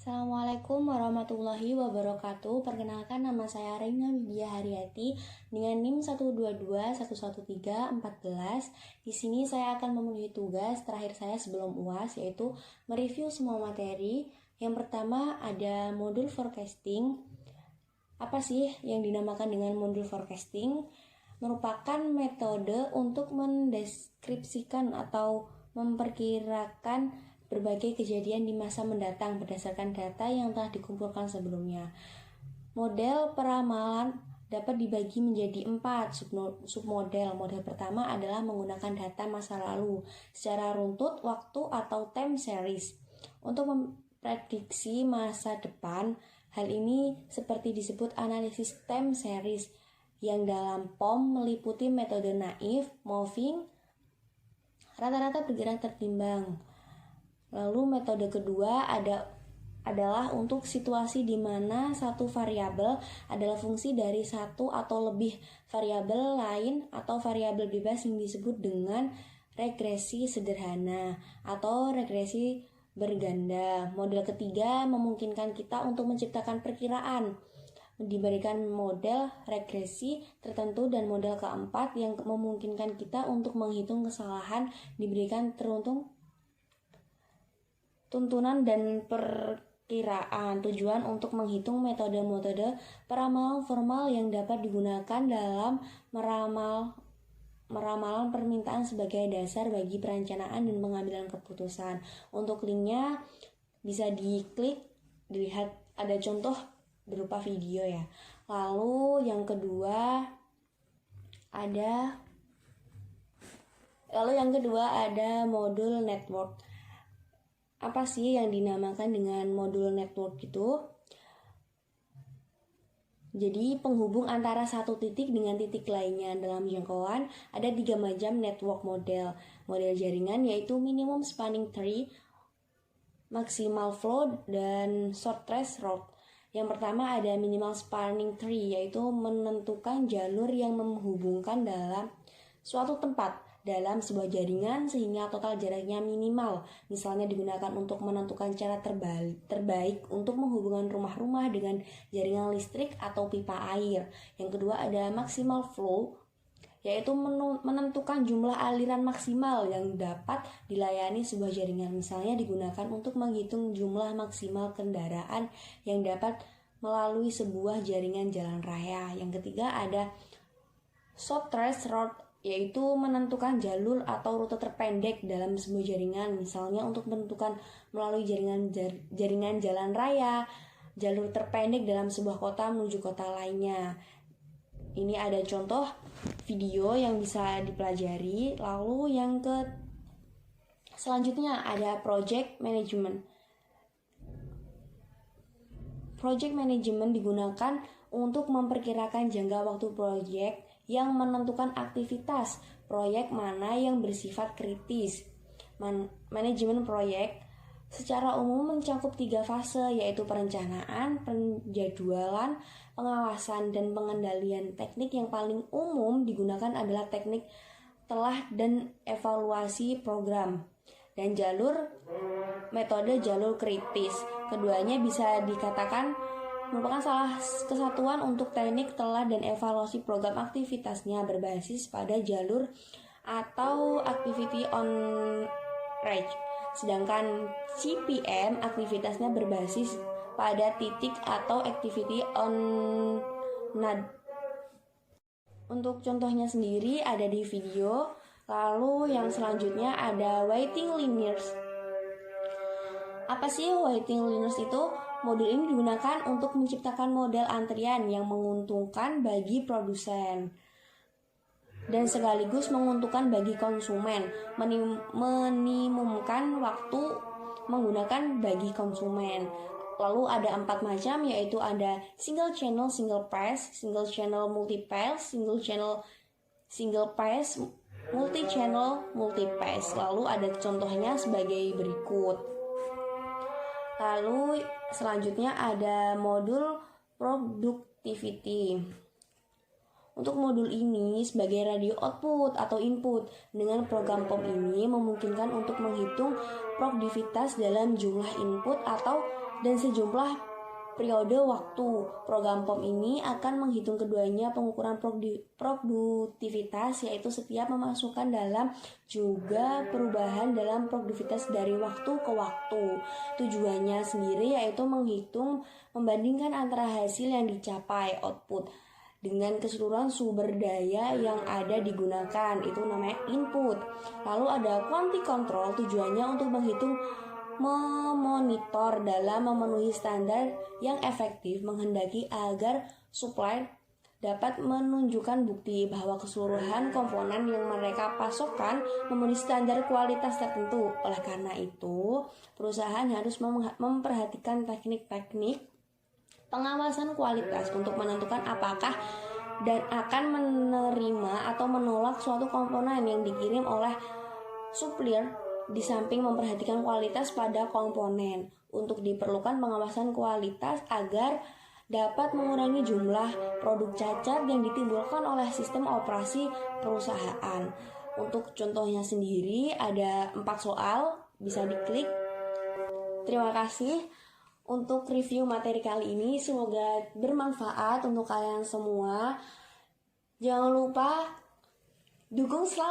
Assalamualaikum warahmatullahi wabarakatuh. Perkenalkan, nama saya Reina Widya Haryati dengan NIM 12211311314. Di sini saya akan memenuhi tugas terakhir saya sebelum UAS, yaitu mereview semua materi. Yang pertama ada modul forecasting. Apa sih yang dinamakan dengan modul forecasting? Merupakan metode untuk mendeskripsikan atau memperkirakan berbagai kejadian di masa mendatang berdasarkan data yang telah dikumpulkan sebelumnya. Model peramalan dapat dibagi menjadi 4 submodel. Model pertama adalah menggunakan data masa lalu secara runtut waktu atau time series untuk memprediksi masa depan. Hal ini seperti disebut analisis time series yang dalam POM meliputi metode naif, moving, rata-rata bergerak tertimbang. Lalu metode kedua adalah untuk situasi di mana satu variabel adalah fungsi dari satu atau lebih variabel lain atau variabel bebas yang disebut dengan regresi sederhana atau regresi berganda. Model ketiga memungkinkan kita untuk menciptakan perkiraan diberikan model regresi tertentu, dan model keempat yang memungkinkan kita untuk menghitung kesalahan diberikan tuntunan dan perkiraan. Tujuan untuk menghitung metode-metode peramalan formal yang dapat digunakan dalam meramalan permintaan sebagai dasar bagi perencanaan dan pengambilan keputusan. Untuk linknya bisa diklik, dilihat ada contoh berupa video ya. Lalu yang kedua ada modul network. Apa sih yang dinamakan dengan modul network itu? Jadi penghubung antara satu titik dengan titik lainnya dalam jangkauan. Ada 3 macam network model. Model jaringan yaitu minimum spanning tree, maximal flow, dan short trace route. Yang pertama ada minimal spanning tree, yaitu menentukan jalur yang menghubungkan dalam suatu tempat dalam sebuah jaringan sehingga total jaraknya minimal. Misalnya digunakan untuk menentukan cara terbaik untuk menghubungkan rumah-rumah dengan jaringan listrik atau pipa air. Yang kedua ada maximal flow, yaitu menentukan jumlah aliran maksimal yang dapat dilayani sebuah jaringan. Misalnya digunakan untuk menghitung jumlah maksimal kendaraan yang dapat melalui sebuah jaringan jalan raya. Yang ketiga ada short trace route, yaitu menentukan jalur atau rute terpendek dalam sebuah jaringan. Misalnya untuk menentukan melalui jaringan jalan raya, jalur terpendek dalam sebuah kota menuju kota lainnya. Ini ada contoh video yang bisa dipelajari. Lalu yang selanjutnya ada project management. Project management digunakan untuk memperkirakan jangka waktu proyek yang menentukan aktivitas proyek mana yang bersifat kritis. Manajemen proyek secara umum mencakup 3 fase, yaitu perencanaan, penjadwalan, pengawasan, dan pengendalian. Teknik yang paling umum digunakan adalah teknik telah dan evaluasi program, dan metode jalur kritis. Keduanya bisa dikatakan merupakan salah kesatuan untuk teknik telah dan evaluasi program. Aktivitasnya berbasis pada jalur atau activity on range. Sedangkan CPM aktivitasnya berbasis pada titik atau activity on node. Untuk contohnya sendiri ada di video. Lalu yang selanjutnya ada waiting linears. Apa sih waiting linears itu? Modul ini digunakan untuk menciptakan model antrian yang menguntungkan bagi produsen dan sekaligus menguntungkan bagi konsumen, minimumkan waktu menggunakan bagi konsumen. Lalu ada 4 macam, yaitu ada single channel single pass, single channel multi pass, single channel single pass, multi channel multi pass. Lalu ada contohnya sebagai berikut. Lalu selanjutnya ada modul productivity. Untuk modul ini sebagai radio output atau input, dengan program POM ini memungkinkan untuk menghitung produktivitas dalam jumlah input atau dan sejumlah periode waktu. Program POM ini akan menghitung keduanya pengukuran produktivitas, yaitu setiap memasukkan dalam juga perubahan dalam produktivitas dari waktu ke waktu. Tujuannya sendiri yaitu menghitung, membandingkan antara hasil yang dicapai, output, dengan keseluruhan sumber daya yang ada digunakan, itu namanya input. Lalu ada quality control, tujuannya untuk menghitung, memonitor dalam memenuhi standar yang efektif, menghendaki agar supplier dapat menunjukkan bukti bahwa keseluruhan komponen yang mereka pasokkan memenuhi standar kualitas tertentu. Oleh karena itu, perusahaan harus memperhatikan teknik-teknik pengawasan kualitas untuk menentukan apakah dan akan menerima atau menolak suatu komponen yang dikirim oleh supplier. Di samping memperhatikan kualitas pada komponen, untuk diperlukan pengawasan kualitas agar dapat mengurangi jumlah produk cacat yang ditimbulkan oleh sistem operasi perusahaan. Untuk contohnya sendiri ada 4 soal, bisa diklik. Terima kasih untuk review materi kali ini, semoga bermanfaat untuk kalian semua. Jangan lupa dukung selalu